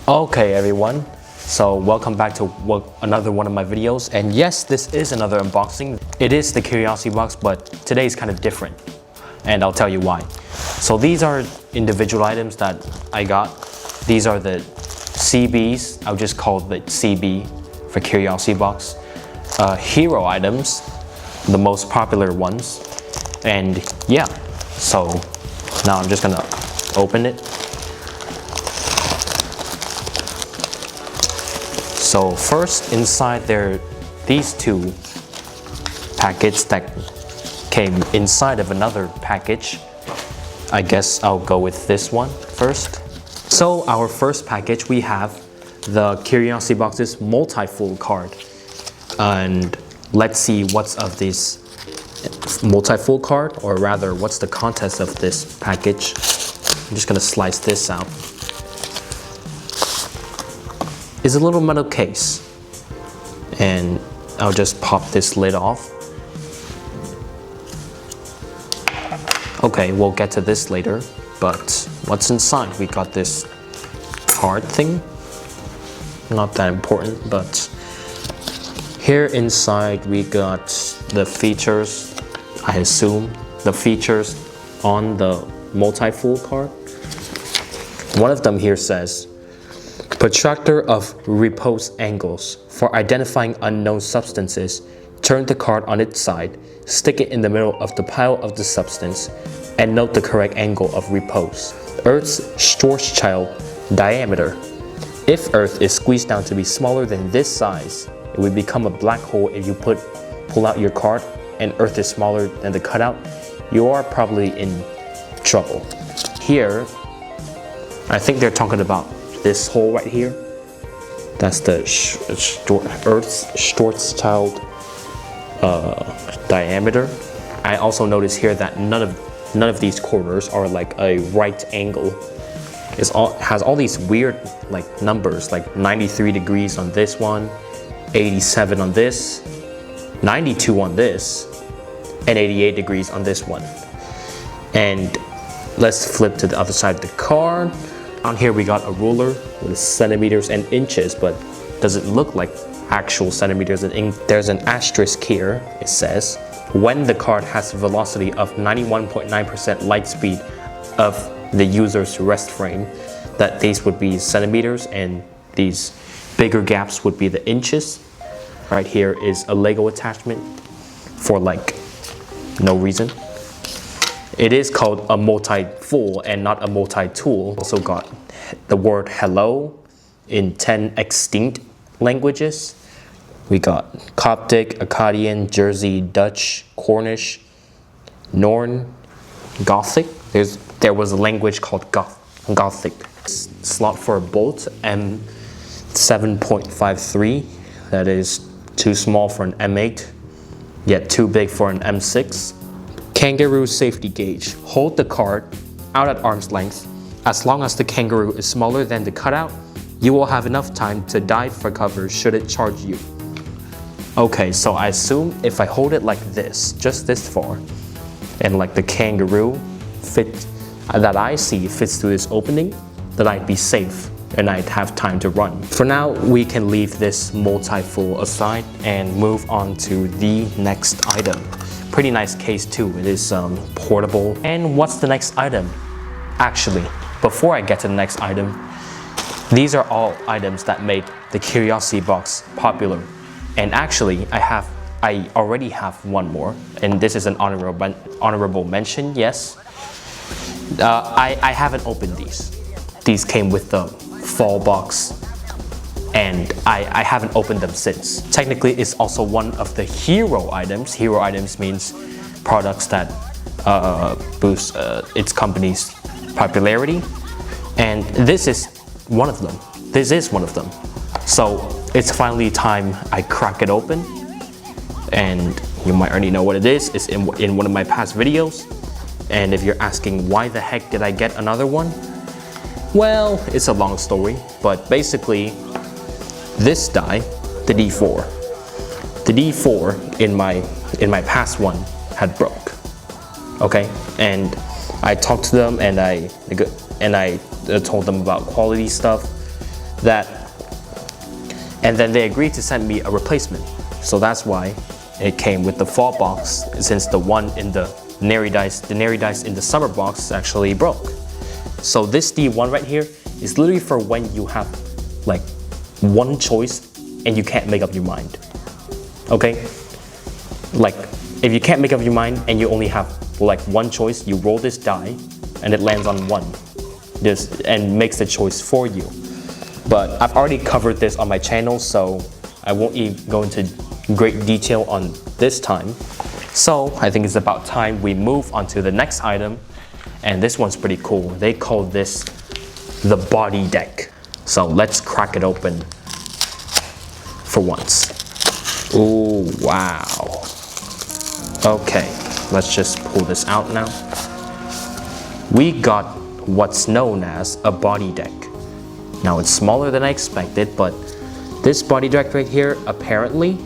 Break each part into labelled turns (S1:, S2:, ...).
S1: Okay everyone, so welcome back to another one of my videos, and yes, this is another unboxing. It is the Curiosity box, but today is kind of different, and I'll tell you why. So these are individual items that I got. These are the CBs, I'll just call it CB for Curiosity box. Hero items, the most popular ones, and yeah, so now I'm just gonna open it. So first, inside there are these two packets that came inside of another package. I guess I'll go with this one first. So our first package, we have the Curiosity Box's Multifool card. And let's see what's of this Multifool card, or rather what's the contents of this package. I'm just gonna slice this out. It's a little metal case, and I'll just pop this lid off. Okay, we'll get to this later, but what's inside? We got this card thing. Not that important, but here inside we got the features, I assume, the features on the Multifool card. One of them here says, protractor of repose angles. For identifying unknown substances, turn the card on its side, stick it in the middle of the pile of the substance, and note the correct angle of repose. Earth's Schwarzschild diameter. If Earth is squeezed down to be smaller than this size, it would become a black hole. If you pull out your card and Earth is smaller than the cutout, you are probably in trouble. Here, I think they're talking about this hole right here. That's the Earth's Schwarzschild diameter. I also notice here that none of these corners are like a right angle. Has all these weird like numbers, like 93 degrees on this one, 87 on this, 92 on this, and 88 degrees on this one. And let's flip to the other side of the card. On here we got a ruler with centimeters and inches, but doesn't look like actual centimeters and inches. There's an asterisk here. It says, when the card has a velocity of 91.9% light speed of the user's rest frame, that these would be centimeters and these bigger gaps would be the inches. Right here is a Lego attachment for like no reason. It is called a multi-fool and not a multi-tool. Also got the word hello in 10 extinct languages. We got Coptic, Akkadian, Jersey, Dutch, Cornish, Norn, Gothic. There was a language called Gothic. Slot for a bolt, M7.53. That is too small for an M8, yet too big for an M6. Kangaroo safety gauge. Hold the card out at arm's length. As long as the kangaroo is smaller than the cutout, you will have enough time to dive for cover should it charge you. Okay, so I assume if I hold it like this, just this far, and like the kangaroo that I see fits through this opening, then I'd be safe and I'd have time to run. For now, we can leave this Multifool aside and move on to the next item. Pretty nice case too. It is portable. And what's the next item? Actually, before I get to the next item, these are all items that made the Curiosity box popular. And actually, I already have one more, and this is an honorable mention. Yes, I haven't opened these. These came with the fall box, and I haven't opened them since. Technically, it's also one of the hero items. Hero items means products that boost its company's popularity, and this is one of them. This is one of them. So it's finally time I crack it open, and you might already know what it is. It's in one of my past videos, and if you're asking why the heck did I get another one, well, it's a long story, but basically this die, the D4. The D4 in my past one had broke. Okay, and I talked to them and I told them about quality stuff. that, and then they agreed to send me a replacement. So that's why it came with the fall box, since the one in the Denary dice in the summer box actually broke. So this D1 right here is literally for when you have like one choice and you can't make up your mind. Okay? Like if you can't make up your mind and you only have like one choice, you roll this die and it lands on one. This and makes the choice for you. But I've already covered this on my channel, so I won't even go into great detail on this time. So I think it's about time we move on to the next item, and this one's pretty cool. They call this the body deck. So let's crack it open for once. Oh wow. Okay, let's just pull this out now. We got what's known as a body deck. Now it's smaller than I expected, but this body deck right here, apparently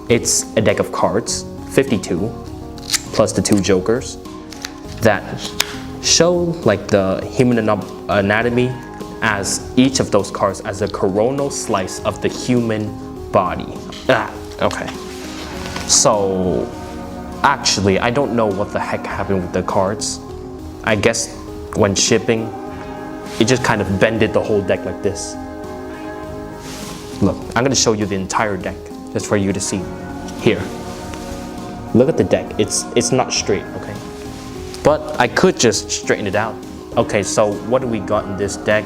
S1: it's a deck of cards, 52, plus the 2 jokers that show like the human anatomy as each of those cards as a coronal slice of the human body. Okay. So actually, I don't know what the heck happened with the cards. I guess when shipping, it just kind of bended the whole deck like this. Look, I'm gonna show you the entire deck just for you to see. Here, look at the deck. It's not straight, okay? But I could just straighten it out. Okay, so what do we got in this deck?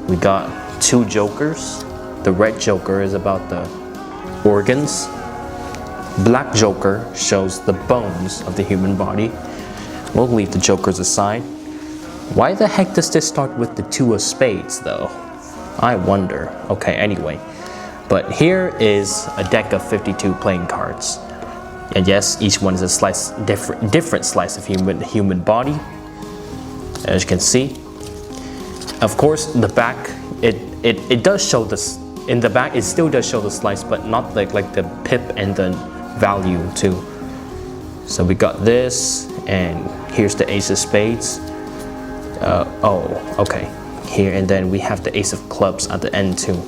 S1: We got 2 jokers. The red joker is about the organs. Black joker shows the bones of the human body. We'll leave the jokers aside. Why the heck does this start with the 2 of spades though? I wonder. Okay, anyway. But here is a deck of 52 playing cards. And yes, each one is a slice, different slice of human body. As you can see. Of course, the back, it does show this. In the back, it still does show the slice, but not like the pip and the value too. So we got this, and here's the ace of spades. Oh, okay. Here, and then we have the ace of clubs at the end too.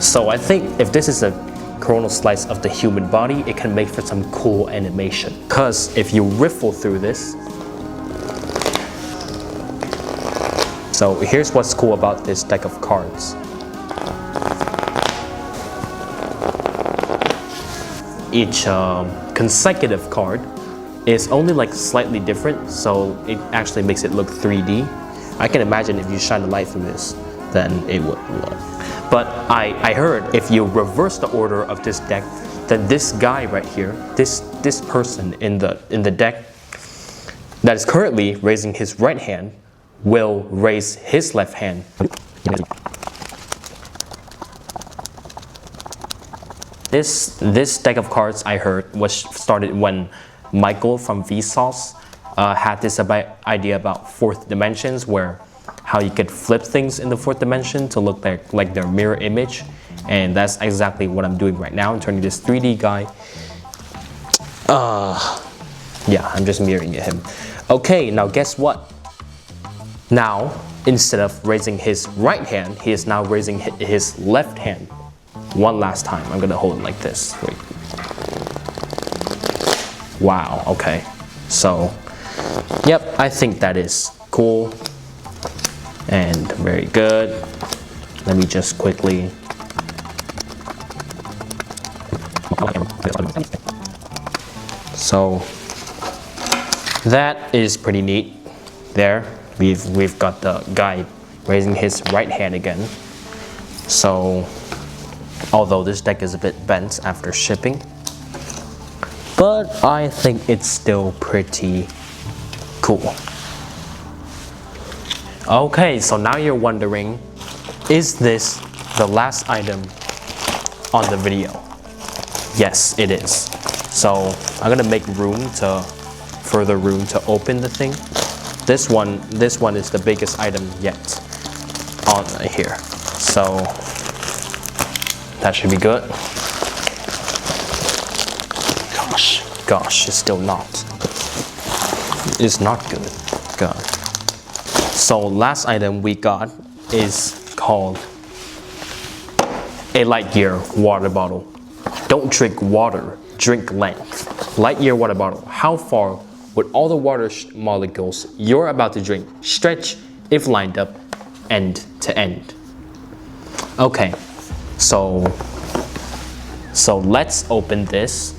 S1: So I think if this is a coronal slice of the human body, it can make for some cool animation. Because if you riffle through this, so here's what's cool about this deck of cards. Each consecutive card is only like slightly different, so it actually makes it look 3D. I can imagine if you shine the light through this, then it would look. But I heard if you reverse the order of this deck, then this guy right here, this person in the deck that is currently raising his right hand will raise his left hand. This deck of cards I heard was started when Michael from Vsauce had this idea about 4th dimensions, where how you could flip things in the 4th dimension to look like their mirror image, and that's exactly what I'm doing right now. I'm turning this 3D guy. Yeah, I'm just mirroring him. Okay, now guess what? Now, instead of raising his right hand, he is now raising his left hand. One last time. I'm gonna hold it like this. Wait. Wow, okay. So, yep, I think that is cool and very good. Let me just quickly. So, that is pretty neat. There, we've got the guy raising his right hand again. So, although this deck is a bit bent after shipping, but I think it's still pretty cool. Okay, so now you're wondering, is this the last item on the video? Yes, it is. So I'm gonna make further room to open the thing. This one is the biggest item yet on here. So that should be good. Gosh, it's still not. It's not good. God. So last item we got is called a Lightyear water bottle. Don't drink water, drink length. Lightyear water bottle. How far would all the water molecules you're about to drink stretch if lined up end to end? Okay, so let's open this.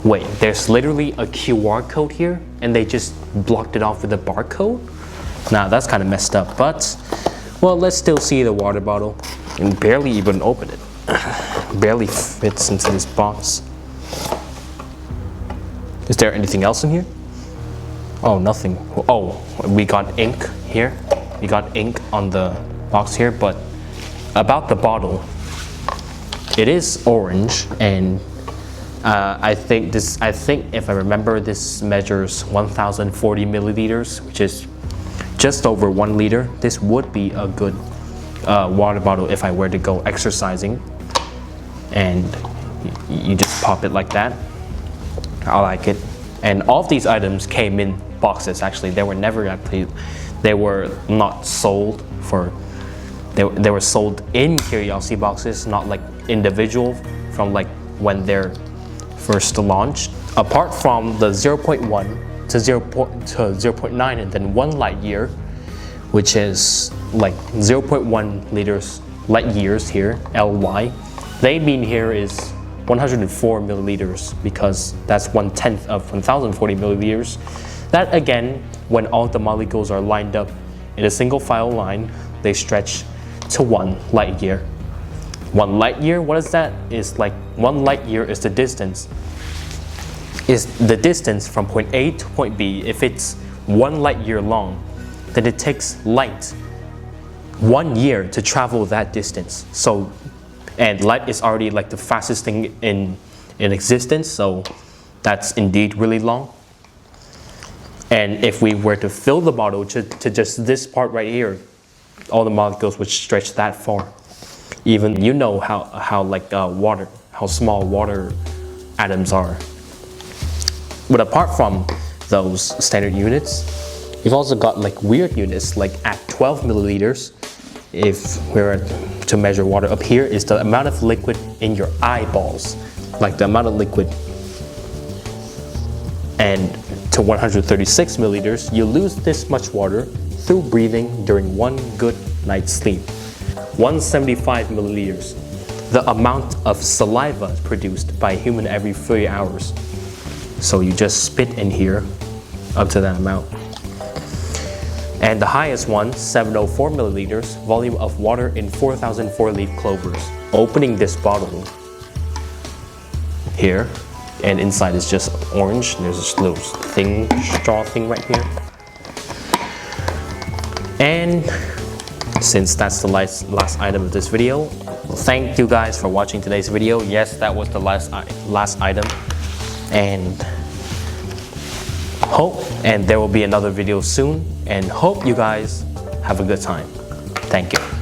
S1: Wait, there's literally a QR code here and they just blocked it off with a barcode? Nah, that's kind of messed up, but well, let's still see the water bottle. And barely even open it. Barely fits into this box. Is there anything else in here? Oh, nothing. Oh, we got ink here. We got ink on the box here, but about the bottle, it is orange, and I think if I remember, this measures 1040 milliliters, which is just over 1 liter. This would be a good water bottle if I were to go exercising, and you just pop it like that. I like it. And all of these items came in boxes. Actually, they were never actually, they were not sold for, they were sold in curiosity boxes, not like individual from like when they're first launched. Apart from the 0.1 to 0.9 and then 1 light year, which is like 0.1 liters light years here, LY. They mean here is 104 milliliters because that's 1/10 of 1040 milliliters. That again, when all the molecules are lined up in a single file line, they stretch to 1 light year. 1 light year, what is that? Is like 1 light year is the distance. Is the distance from point A to point B. If it's 1 light year long, then it takes light 1 year to travel that distance. So, and light is already like the fastest thing in existence, so that's indeed really long. And if we were to fill the bottle to just this part right here, all the molecules would stretch that far. Even you know how like water, how small water atoms are. But apart from those standard units, we've also got like weird units, like at 12 milliliters. If we were to measure water, up here is the amount of liquid in your eyeballs, like the amount of liquid. And to 136 milliliters, you lose this much water through breathing during 1 good night's sleep. 175 milliliters, the amount of saliva produced by a human every 3 hours. So you just spit in here up to that amount. And the highest one, 704 milliliters, volume of water in 4,004 leaf clovers. Opening this bottle here, and inside is just orange. There's this little thing, straw thing right here. And since that's the last item of this video, well, thank you guys for watching today's video. Yes, that was the last item. And there will be another video soon, and hope you guys have a good time. Thank you.